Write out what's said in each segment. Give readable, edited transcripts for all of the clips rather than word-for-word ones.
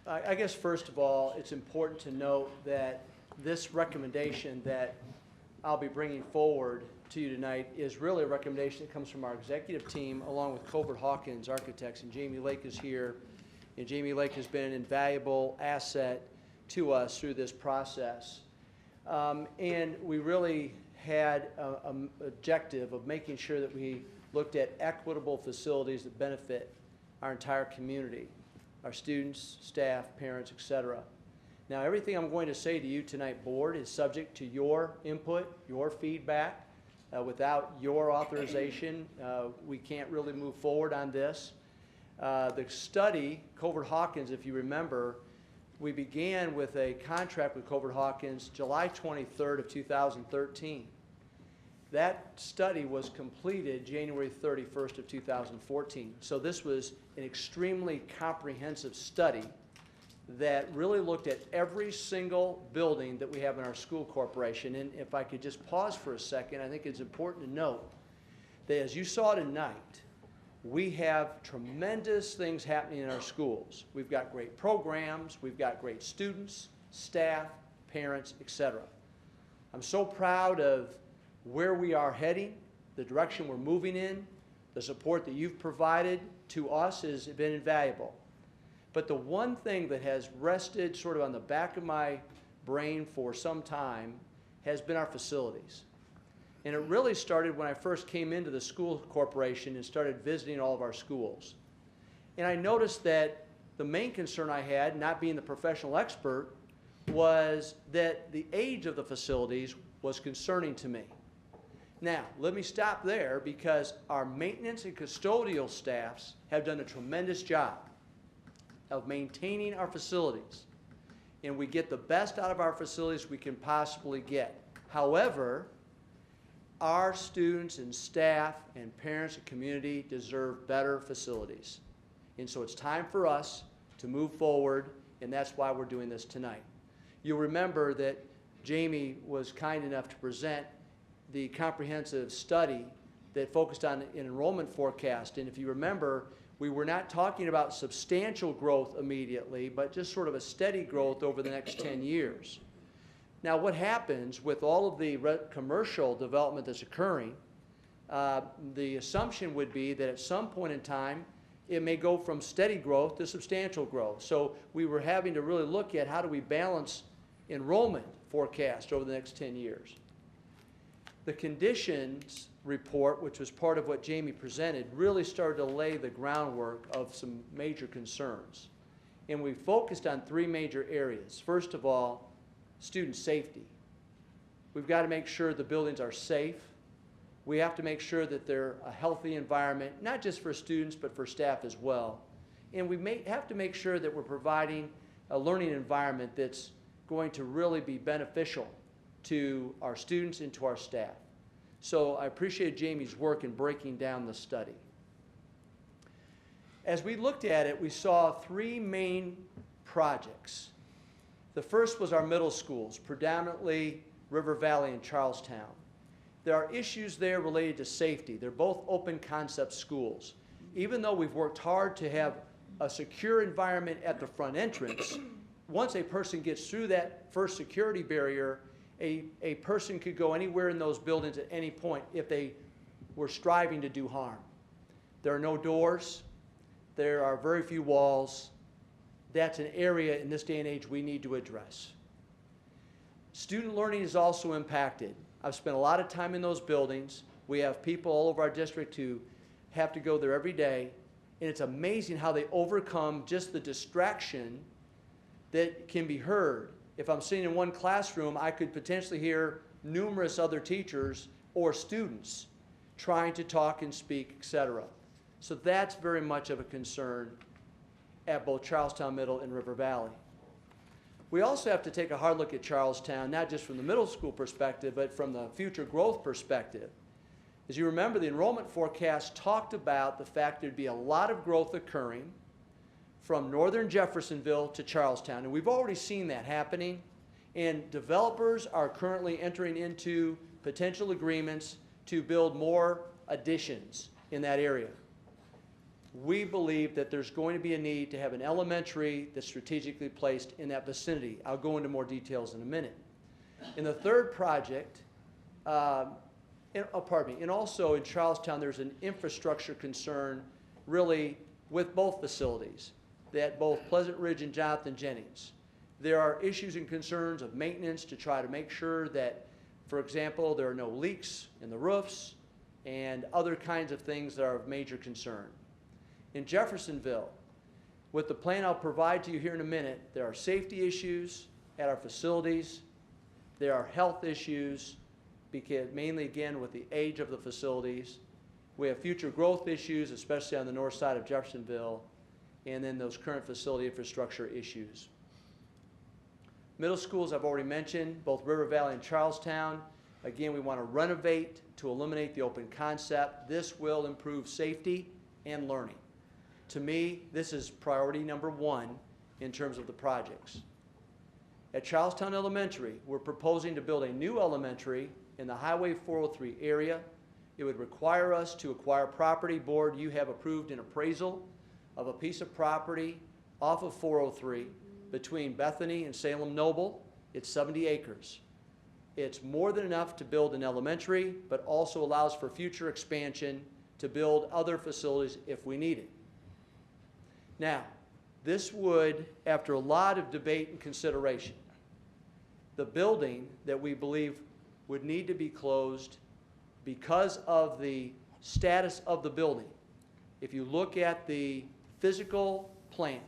I guess first of all, it's important to note that this recommendation that I'll be bringing forward to you tonight is really a recommendation that comes from our executive team along with Kovert Hawkins Architects, and Jamie Lake is here. And Jamie Lake has been an invaluable asset to us through this process. And we really had an objective of making sure that we looked at equitable facilities that benefit our entire community, our students, staff, parents, etc. Now, everything I'm going to say to you tonight, Board, is subject to your input, your feedback. Without your authorization, we can't really move forward on this. The study, Kovert Hawkins, if you remember, we began with a contract with Kovert Hawkins July 23rd of 2013. That study was completed January 31st of 2014. So this was an extremely comprehensive study that really looked at every single building that we have in our school corporation. And if I could just pause for a second, I think it's important to note that as you saw tonight, we have tremendous things happening in our schools. We've got great programs, we've got great students, staff, parents, etc. I'm so proud of where we are heading, the direction we're moving in. The support that you've provided to us has been invaluable. But the one thing that has rested sort of on the back of my brain for some time has been our facilities. And it really started when I first came into the school corporation and started visiting all of our schools. And I noticed that the main concern I had, not being the professional expert, was that the age of the facilities was concerning to me. Now, let me stop there because our maintenance and custodial staffs have done a tremendous job of maintaining our facilities. And we get the best out of our facilities we can possibly get. However, our students and staff and parents and community deserve better facilities. And so it's time for us to move forward, and that's why we're doing this tonight. You'll remember that Jamie was kind enough to present the comprehensive study that focused on an enrollment forecast. And if you remember, we were not talking about substantial growth immediately, but just sort of a steady growth over the next 10 years. Now, what happens with all of the commercial development that's occurring, the assumption would be that at some point in time, it may go from steady growth to substantial growth. So we were having to really look at how do we balance enrollment forecast over the next 10 years. The conditions report, which was part of what Jamie presented, really started to lay the groundwork of some major concerns. And we focused on three major areas. First of all, student safety. We've got to make sure the buildings are safe. We have to make sure that they're a healthy environment, not just for students, but for staff as well. And we have to make sure that we're providing a learning environment that's going to really be beneficial to our students and to our staff. So I appreciate Jamie's work in breaking down the study. As we looked at it, we saw three main projects. The first was our middle schools, predominantly River Valley and Charlestown. There are issues there related to safety. They're both open concept schools. Even though we've worked hard to have a secure environment at the front entrance, once a person gets through that first security barrier, a person could go anywhere in those buildings at any point if they were striving to do harm. There are no doors. There are very few walls. That's an area in this day and age we need to address. Student learning is also impacted. I've spent a lot of time in those buildings. We have people all over our district who have to go there every day, and it's amazing how they overcome just the distraction that can be heard. If I'm sitting in one classroom, I could potentially hear numerous other teachers or students trying to talk and speak, etc. So that's very much of a concern at both Charlestown Middle and River Valley. We also have to take a hard look at Charlestown, not just from the middle school perspective, but from the future growth perspective. As you remember, the enrollment forecast talked about the fact there'd be a lot of growth occurring from northern Jeffersonville to Charlestown, and we've already seen that happening, and developers are currently entering into potential agreements to build more additions in that area. we believe that there's going to be a need to have an elementary that's strategically placed in that vicinity. I'll go into more details in a minute. In the third project, and also in Charlestown, there's an infrastructure concern really with both facilities, that both Pleasant Ridge and Jonathan Jennings. There are issues and concerns of maintenance to try to make sure that, for example, there are no leaks in the roofs and other kinds of things that are of major concern. In Jeffersonville, with the plan I'll provide to you here in a minute, there are safety issues at our facilities. There are health issues, because mainly, again, with the age of the facilities. We have future growth issues, especially on the north side of Jeffersonville, and then those current facility infrastructure issues. Middle schools, I've already mentioned, both River Valley and Charlestown. Again, we want to renovate to eliminate the open concept. This will improve safety and learning. To me, this is priority number one in terms of the projects. At Charlestown Elementary, we're proposing to build a new elementary in the Highway 403 area. It would require us to acquire property. Board, you have approved an appraisal of a piece of property off of 403 between Bethany and Salem Noble. It's 70 acres. It's more than enough to build an elementary, but also allows for future expansion to build other facilities if we need it. Now, this would, after a lot of debate and consideration, the building that we believe would need to be closed because of the status of the building. If you look at the physical plant,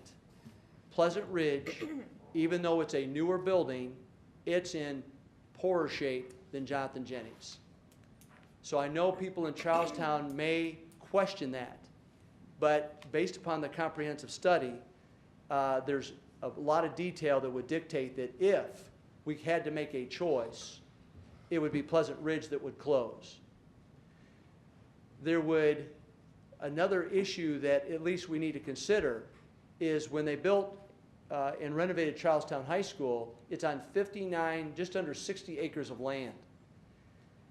Pleasant Ridge, even though it's a newer building, it's in poorer shape than Jonathan Jennings. So I know people in Charlestown may question that, but based upon the comprehensive study, there's a lot of detail that would dictate that if we had to make a choice, it would be Pleasant Ridge that would close. There would, another issue that at least we need to consider is when they built and renovated Charlestown High School, it's on 59, just under 60 acres of land.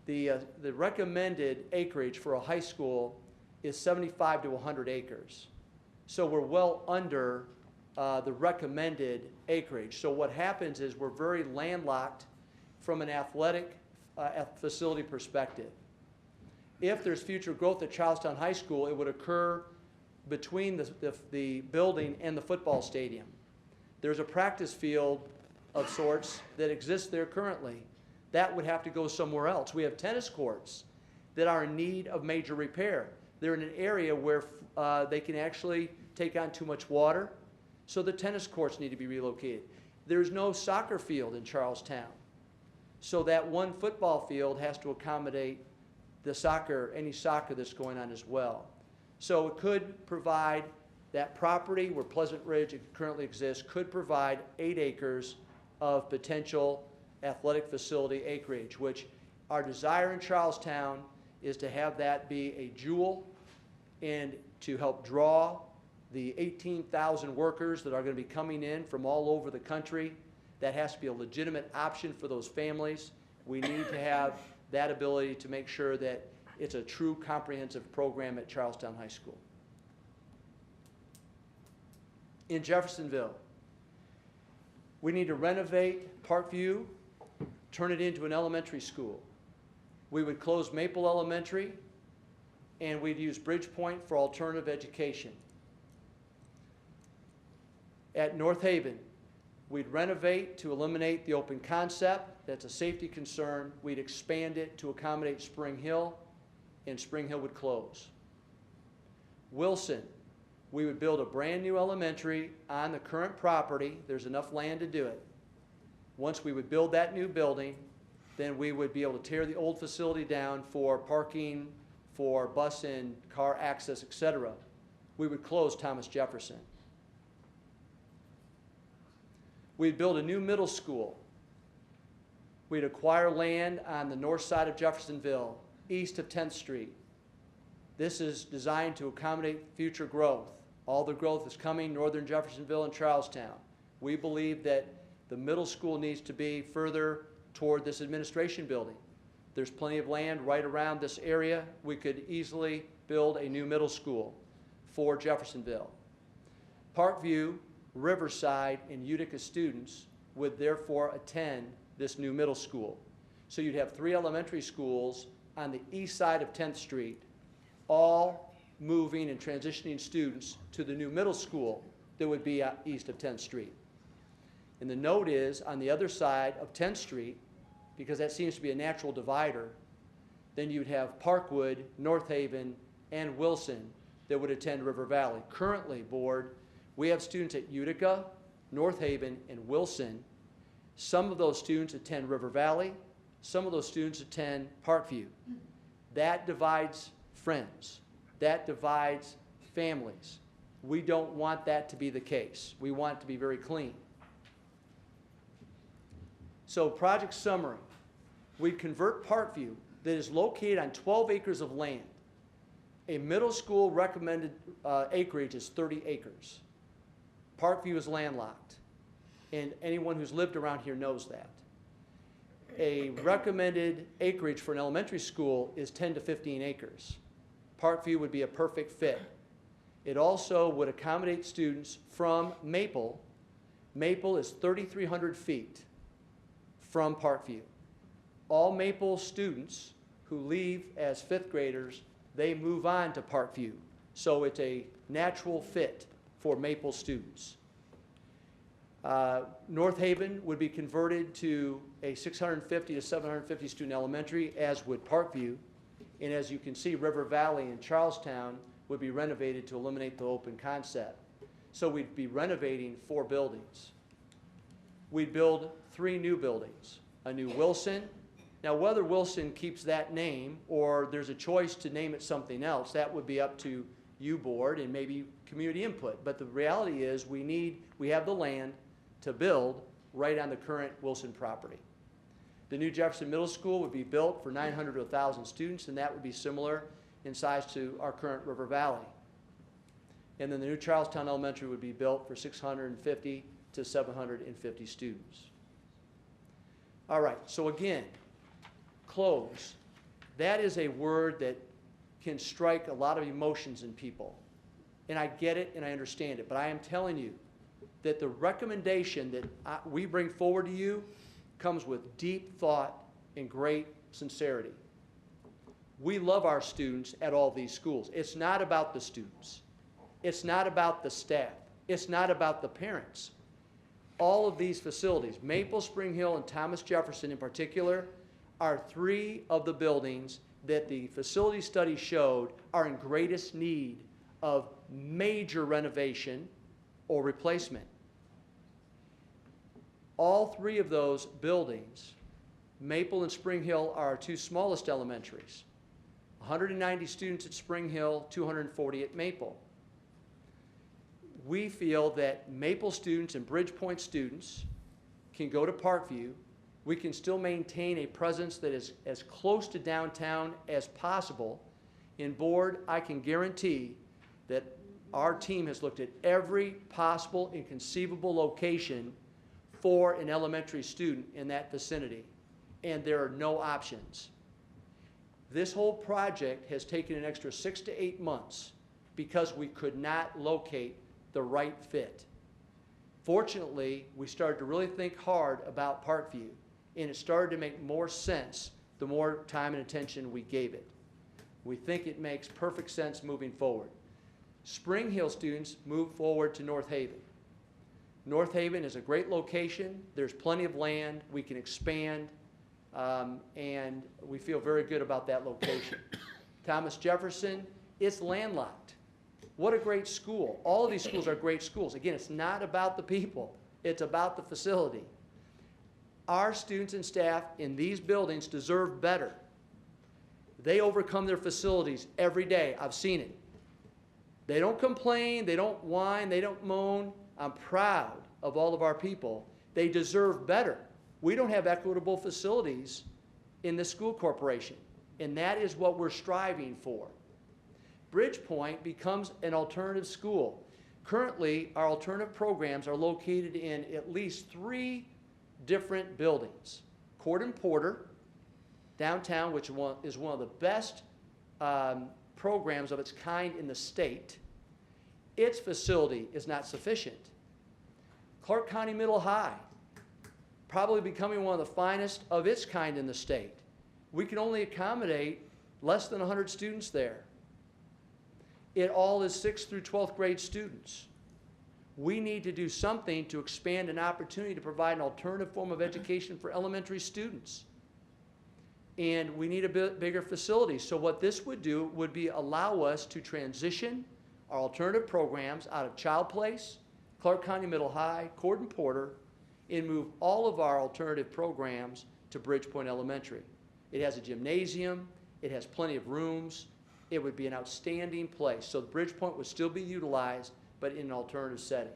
The recommended acreage for a high school is 75 to 100 acres. So we're well under the recommended acreage. So what happens is we're very landlocked from an athletic facility perspective. If there's future growth at Charlestown High School, it would occur between the building and the football stadium. There's a practice field of sorts that exists there currently. That would have to go somewhere else. We have tennis courts that are in need of major repair. They're in an area where they can actually take on too much water, so the tennis courts need to be relocated. There's no soccer field in Charlestown, so that one football field has to accommodate the soccer, any soccer that's going on as well. So it could provide, that property where Pleasant Ridge currently exists could provide 8 acres of potential athletic facility acreage, which our desire in Charlestown is to have that be a jewel and to help draw the 18,000 workers that are going to be coming in from all over the country. That has to be a legitimate option for those families. We need to have that ability to make sure that it's a true comprehensive program at Charlestown High School. In Jeffersonville, we need to renovate Parkview, turn it into an elementary school. We would close Maple Elementary, and we'd use Bridgepoint for alternative education. At North Haven, we'd renovate to eliminate the open concept. That's a safety concern. We'd expand it to accommodate Spring Hill, and Spring Hill would close. Wilson, we would build a brand new elementary on the current property. There's enough land to do it. Once we would build that new building, then we would be able to tear the old facility down for parking, for bus and car access, etc. We would close Thomas Jefferson. We'd build a new middle school. We'd acquire land on the north side of Jeffersonville, east of 10th Street. This is designed to accommodate future growth. All the growth is coming northern Jeffersonville and Charlestown. We believe that the middle school needs to be further toward this administration building. There's plenty of land right around this area. We could easily build a new middle school. for Jeffersonville. Parkview, Riverside, and Utica students would therefore attend this new middle school. So you'd have 3 elementary schools on the east side of 10th Street, all moving and transitioning students to the new middle school that would be east of 10th Street. And the note is, on the other side of 10th Street, because that seems to be a natural divider, then you'd have Parkwood, North Haven, and Wilson that would attend River Valley. Currently, Board, we have students at Utica, North Haven, and Wilson. Some of those students attend River Valley. Some of those students attend Parkview. That divides friends. That divides families. We don't want that to be the case. We want it to be very clean. So project summary. We convert Parkview, that is located on 12 acres of land. A middle school recommended acreage is 30 acres. Parkview is landlocked, and anyone who's lived around here knows that. A recommended acreage for an elementary school is 10 to 15 acres. Parkview would be a perfect fit. It also would accommodate students from Maple. Maple is 3,300 feet from Parkview. All Maple students who leave as 5th graders, they move on to Parkview. So it's a natural fit for Maple students. North Haven would be converted to a 650 to 750 student elementary, as would Parkview. And as you can see, River Valley and Charlestown would be renovated to eliminate the open concept. So we'd be renovating 4 buildings. We'd build 3 new buildings. A new Wilson. Now, whether Wilson keeps that name or there's a choice to name it something else, that would be up to you, Board, and maybe community input. But the reality is we have the land to build right on the current Wilson property. The new Jefferson Middle School would be built for 900 to 1,000 students, and that would be similar in size to our current River Valley. And then the new Charlestown Elementary would be built for 650 to 750 students. All right, so again, close. That is a word that can strike a lot of emotions in people. And I get it and I understand it, but I am telling you that the recommendation that we bring forward to you comes with deep thought and great sincerity. We love our students at all these schools. It's not about the students. It's not about the staff. It's not about the parents. All of these facilities, Maple, Spring Hill, and Thomas Jefferson in particular, are 3 of the buildings that the facility study showed are in greatest need of major renovation or replacement. All 3 of those buildings, Maple and Spring Hill, are our 2 smallest elementaries. 190 students at Spring Hill, 240 at Maple. We feel that Maple students and Bridgepoint students can go to Parkview. We can still maintain a presence that is as close to downtown as possible. In Board, I can guarantee that our team has looked at every possible and conceivable location for an elementary student in that vicinity, and there are no options. This whole project has taken an extra 6 to 8 months because we could not locate the right fit. Fortunately, we started to really think hard about Parkview, and it started to make more sense the more time and attention we gave it. We think it makes perfect sense moving forward. Spring Hill students move forward to North Haven. North Haven is a great location. There's plenty of land. We can expand, and we feel very good about that location. Thomas Jefferson, it's landlocked. What a great school. All of these schools are great schools. Again, it's not about the people. It's about the facility. Our students and staff in these buildings deserve better. They overcome their facilities every day. I've seen it. They don't complain. They don't whine. They don't moan. I'm proud of all of our people. They deserve better. We don't have equitable facilities in the school corporation, and that is what we're striving for. Bridgepoint becomes an alternative school. Currently, our alternative programs are located in at least 3 different buildings. Court and Porter, downtown, which is one of the best programs of its kind in the state. its facility is not sufficient. Clark County Middle High, probably becoming one of the finest of its kind in the state. We can only accommodate less than 100 students there. It all is 6th through 12th grade students. We need to do something to expand an opportunity to provide an alternative form of education for elementary students. And we need a bit bigger facility. So what this would do would be allow us to transition our alternative programs out of Child Place, Clark County Middle High, Cord and Porter, and move all of our alternative programs to Bridgepoint Elementary. It has a gymnasium, it has plenty of rooms, it would be an outstanding place. So Bridgepoint would still be utilized, but in an alternative setting.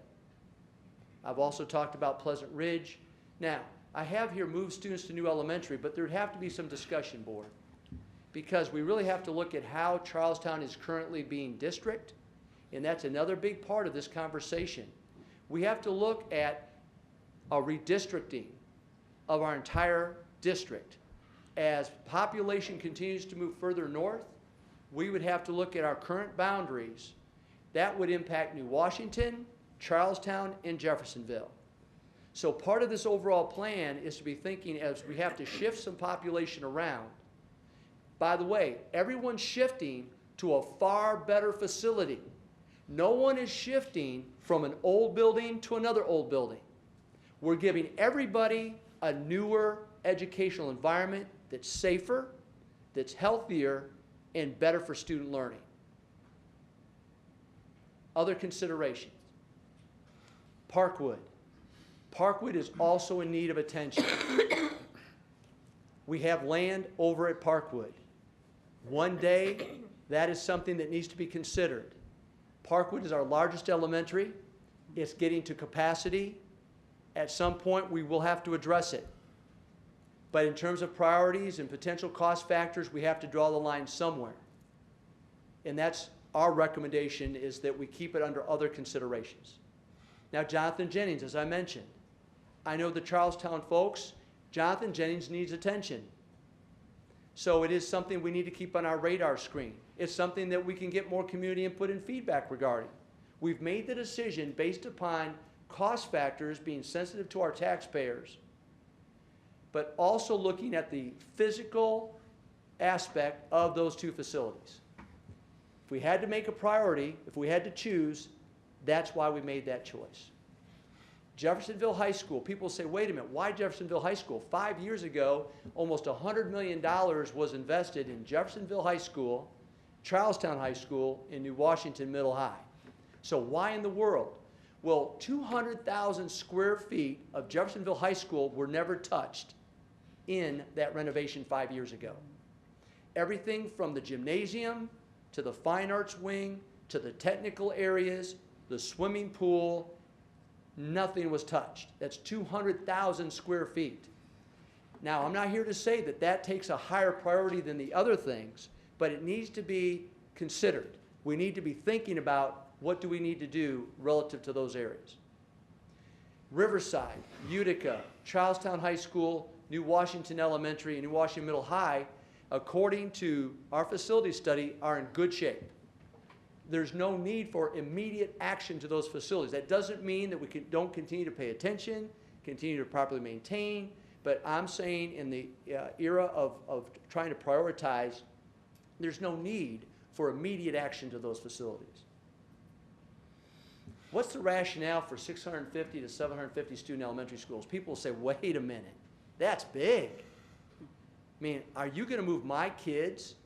I've also talked about Pleasant Ridge. Now, I have here moved students to new elementary, but there'd have to be some discussion, board, because we really have to look at how Charlestown is currently being districted, and that's another big part of this conversation. We have to look at a redistricting of our entire district. As population continues to move further north, we would have to look at our current boundaries. That would impact New Washington, Charlestown, and Jeffersonville. So part of this overall plan is to be thinking as we have to shift some population around. By the way, everyone's shifting to a far better facility. No one is shifting from an old building to another old building. We're giving everybody a newer educational environment that's safer, that's healthier, and better for student learning. Other considerations. Parkwood. Parkwood is also in need of attention. We have land over at Parkwood. One day, that is something that needs to be considered. Parkwood is our largest elementary. It's getting to capacity. At some point, we will have to address it. But in terms of priorities and potential cost factors, we have to draw the line somewhere. And that's our recommendation, is that we keep it under other considerations. Now, Jonathan Jennings, as I mentioned, I know the Charlestown folks, Jonathan Jennings needs attention. So it is something we need to keep on our radar screen. It's something that we can get more community input and feedback regarding. We've made the decision based upon cost factors being sensitive to our taxpayers, but also looking at the physical aspect of those two facilities. If we had to make a priority, if we had to choose, that's why we made that choice. Jeffersonville High School, people say, wait a minute, why Jeffersonville High School? 5 years ago, almost $100 million was invested in Jeffersonville High School, Charlestown High School, and New Washington Middle High. So why in the world? Well, 200,000 square feet of Jeffersonville High School were never touched in that renovation 5 years ago. Everything from the gymnasium to the fine arts wing to the technical areas, the swimming pool, nothing was touched. That's 200,000 square feet. Now, I'm not here to say that that takes a higher priority than the other things, but it needs to be considered. We need to be thinking about what do we need to do relative to those areas. Riverside, Utica, Charlestown High School, New Washington Elementary, and New Washington Middle High, according to our facility study, are in good shape. There's no need for immediate action to those facilities. That doesn't mean that we don't continue to pay attention, continue to properly maintain, but I'm saying in the era of trying to prioritize, there's no need for immediate action to those facilities. What's the rationale for 650 to 750 student elementary schools? People say, wait a minute, that's big. I mean, are you going to move my kids?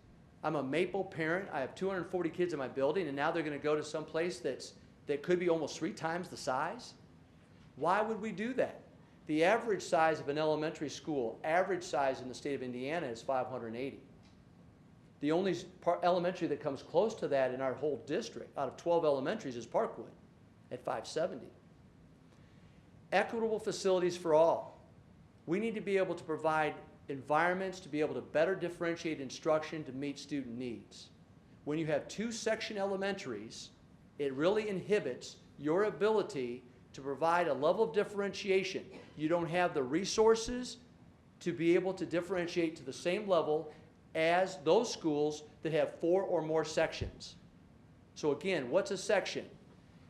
I'm a Maple parent. I have 240 kids in my building, and now they're going to go to some place that could be almost 3 times the size? Why would we do that? The average size of an elementary school, average size in the state of Indiana, is 580. The only elementary that comes close to that in our whole district, out of 12 elementaries, is Parkwood at 570. Equitable facilities for all. We need to be able to provide environments to be able to better differentiate instruction to meet student needs. When you have 2 section elementaries, it really inhibits your ability to provide a level of differentiation. You don't have the resources to be able to differentiate to the same level as those schools that have 4 or more sections. So again, what's a section?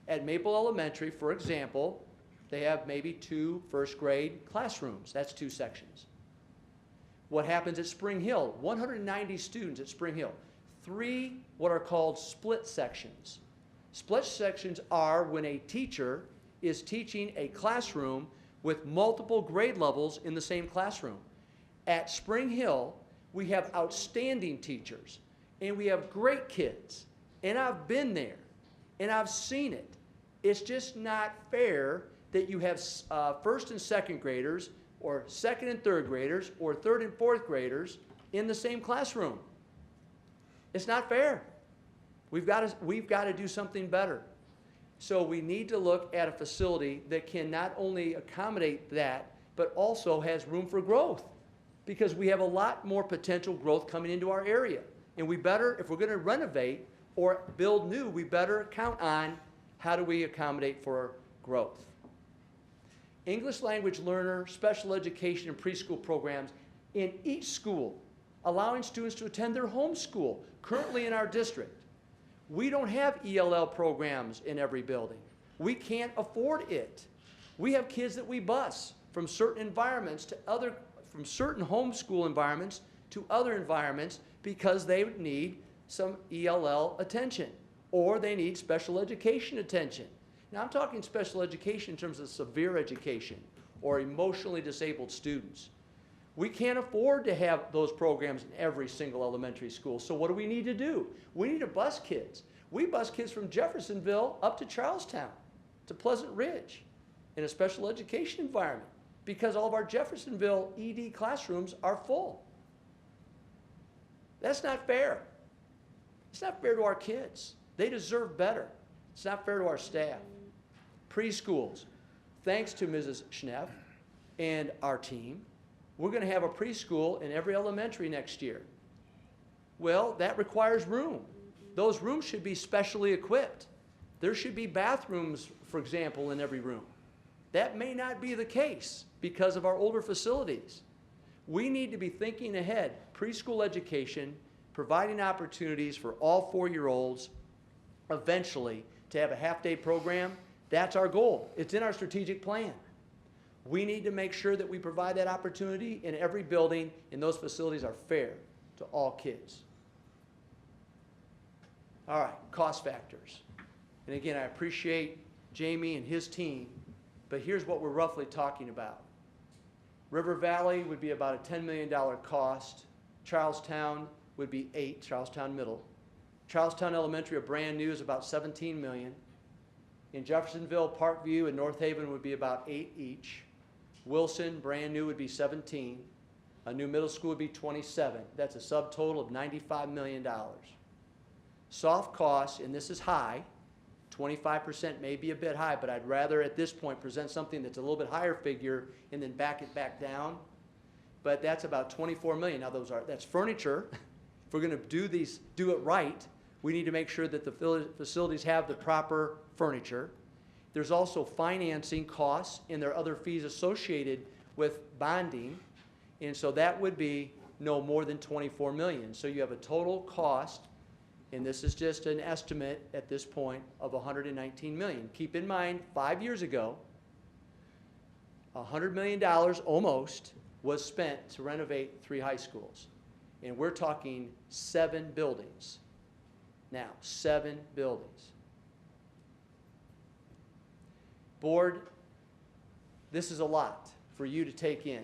At Maple Elementary, for example, they have maybe 2 first-grade classrooms. That's 2 sections. What happens at Spring Hill? 190 students at Spring Hill. 3 what are called split sections. Split sections are when a teacher is teaching a classroom with multiple grade levels in the same classroom. At Spring Hill, we have outstanding teachers, and we have great kids, and I've been there, and I've seen it. It's just not fair that you have first and second graders, or second and third graders, or third and fourth graders in the same classroom. It's not fair. We've got to do something better. So we need to look at a facility that can not only accommodate that, but also has room for growth, because we have a lot more potential growth coming into our area. And we better, if we're going to renovate or build new, we better count on how do we accommodate for growth. English language learner, special education, and preschool programs in each school, allowing students to attend their home school, currently in our district. We don't have ELL programs in every building. We can't afford it. We have kids that we bus from certain environments to other, from certain homeschool environments to other environments because they need some ELL attention or they need special education attention. Now, I'm talking special education in terms of severe education or emotionally disabled students. We can't afford to have those programs in every single elementary school. So what do we need to do? We need to bus kids. We bus kids from Jeffersonville up to Charlestown, to Pleasant Ridge, in a special education environment, because all of our Jeffersonville ED classrooms are full. That's not fair. It's not fair to our kids. They deserve better. It's not fair to our staff. Preschools. Thanks to Mrs. Schneff and our team, we're going to have a preschool in every elementary next year. Well, that requires room. Those rooms should be specially equipped. There should be bathrooms, for example, in every room. That may not be the case because of our older facilities. We need to be thinking ahead. Preschool education, providing opportunities for all 4-year-olds eventually to have a half-day program. That's our goal. It's in our strategic plan. We need to make sure that we provide that opportunity in every building, and those facilities are fair to all kids. All right, cost factors. And again, I appreciate Jamie and his team, but here's what we're roughly talking about. River Valley would be about a $10 million cost. Charlestown would be $8 million, Charlestown Middle. Charlestown Elementary, a brand new, is about $17 million. In Jeffersonville, Parkview, and North Haven would be about $8 million each. Wilson, brand new, would be $17 million. A new middle school would be $27 million. That's a subtotal of $95 million. Soft costs, and this is high, 25% may be a bit high, but I'd rather at this point present something that's a little bit higher figure and then back it back down. But that's about $24 million. Now that's furniture. If we're going to do it right, we need to make sure that the facilities have the proper furniture. There's also financing costs, and there are other fees associated with bonding, and so that would be no more than $24 million. So you have a total cost, and this is just an estimate at this point, of $119 million. Keep in mind, 5 years ago, $100 million almost was spent to renovate 3 high schools, and we're talking 7 buildings. Now, 7 buildings. Board, this is a lot for you to take in.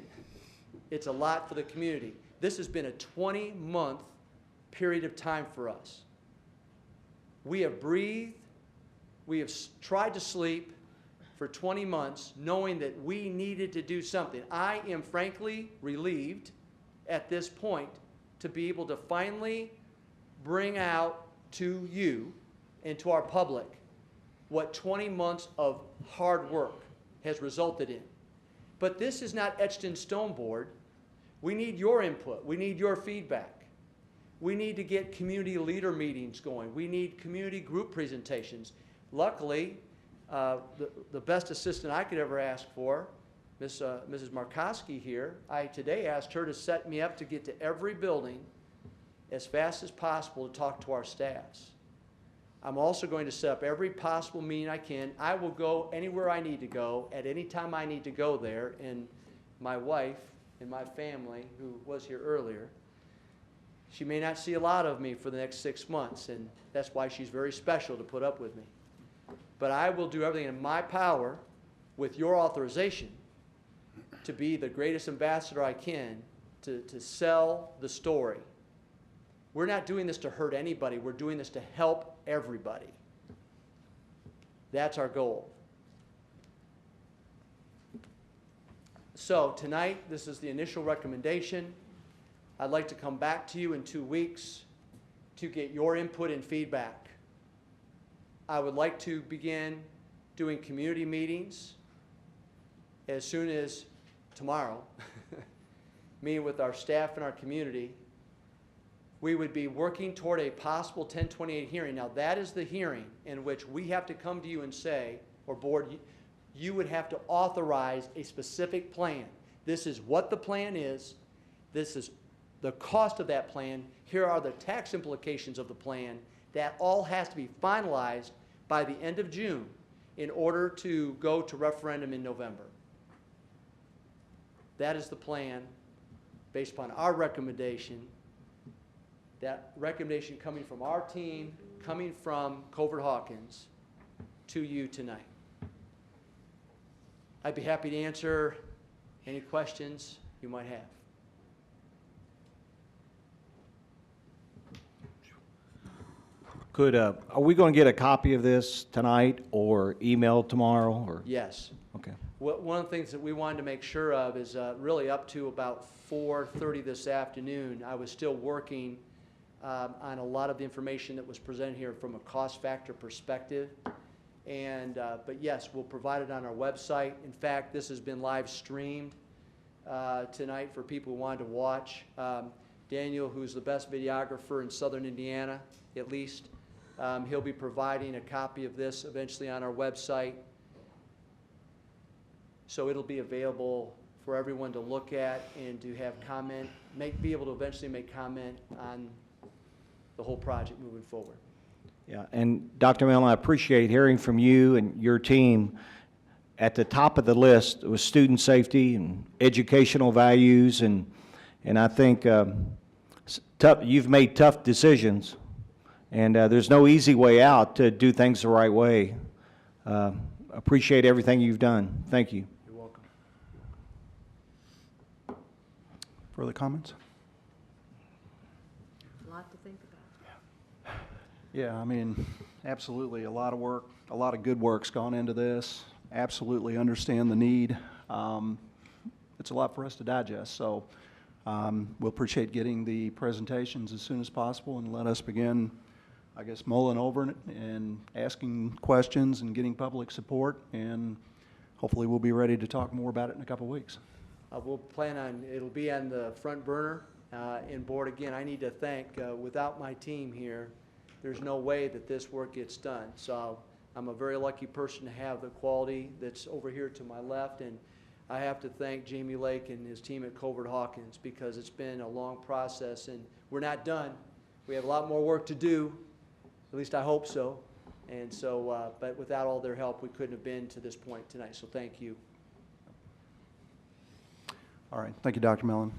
It's a lot for the community. This has been a 20-month period of time for us. We have breathed, we have tried to sleep for 20 months knowing that we needed to do something. I am frankly relieved at this point to be able to finally bring out to you and to our public what 20 months of hard work has resulted in. But this is not etched in stone, Board. We need your input. We need your feedback. We need to get community leader meetings going. We need community group presentations. Luckily, the best assistant I could ever ask for, Mrs. Markowski here, I today asked her to set me up to get to every building as fast as possible to talk to our staffs. I'm also going to set up every possible meeting I can. I will go anywhere I need to go at any time I need to go there. And my wife and my family, who was here earlier, she may not see a lot of me for the next 6 months, and that's why she's very special to put up with me. But I will do everything in my power, with your authorization, to be the greatest ambassador I can to sell the story. We're not doing this to hurt anybody. We're doing this to help everybody. That's our goal. So tonight, this is the initial recommendation. I'd like to come back to you in 2 weeks to get your input and feedback. I would like to begin doing community meetings as soon as tomorrow, meeting with our staff and our community. We would be working toward a possible 1028 hearing. Now, that is the hearing in which we have to come to you and say, or board, you would have to authorize a specific plan. This is what the plan is. This is the cost of that plan. Here are the tax implications of the plan. That all has to be finalized by the end of June in order to go to referendum in November. That is the plan based upon our recommendation. That recommendation coming from our team, coming from Kovert Hawkins to you tonight. I'd be happy to answer any questions you might have. Are we going to get a copy of this tonight or emailed tomorrow? Or? Yes. Okay. One of the things that we wanted to make sure of is really up to about 4:30 this afternoon, I was still working on a lot of the information that was presented here from a cost factor perspective. And, but yes, we'll provide it on our website. In fact, this has been live streamed tonight for people who wanted to watch. Daniel, who's the best videographer in southern Indiana, at least, he'll be providing a copy of this eventually on our website. So it'll be available for everyone to look at and to have comment, be able to eventually make comment on the whole project moving forward. Yeah, and Dr. Mellon, I appreciate hearing from you and your team. At the top of the list was student safety and educational values, and I think you've made tough decisions, and there's no easy way out to do things the right way. Appreciate everything you've done. Thank you. You're welcome. Further comments? A lot to think about. Yeah, I mean, absolutely, a lot of work, a lot of good work's gone into this. Absolutely understand the need. It's a lot for us to digest, so we'll appreciate getting the presentations as soon as possible and let us begin, I guess, mulling over it and asking questions and getting public support, and hopefully we'll be ready to talk more about it in a couple of weeks. We'll plan on, it'll be on the front burner in board. Again, I need to thank, without my team here, there's no way that this work gets done. So I'm a very lucky person to have the quality that's over here to my left, and I have to thank Jamie Lake and his team at Kovert Hawkins, because it's been a long process and we're not done. We have a lot more work to do, at least I hope so. And so, but without all their help, we couldn't have been to this point tonight, so thank you. All right, thank you, Dr. Mellon.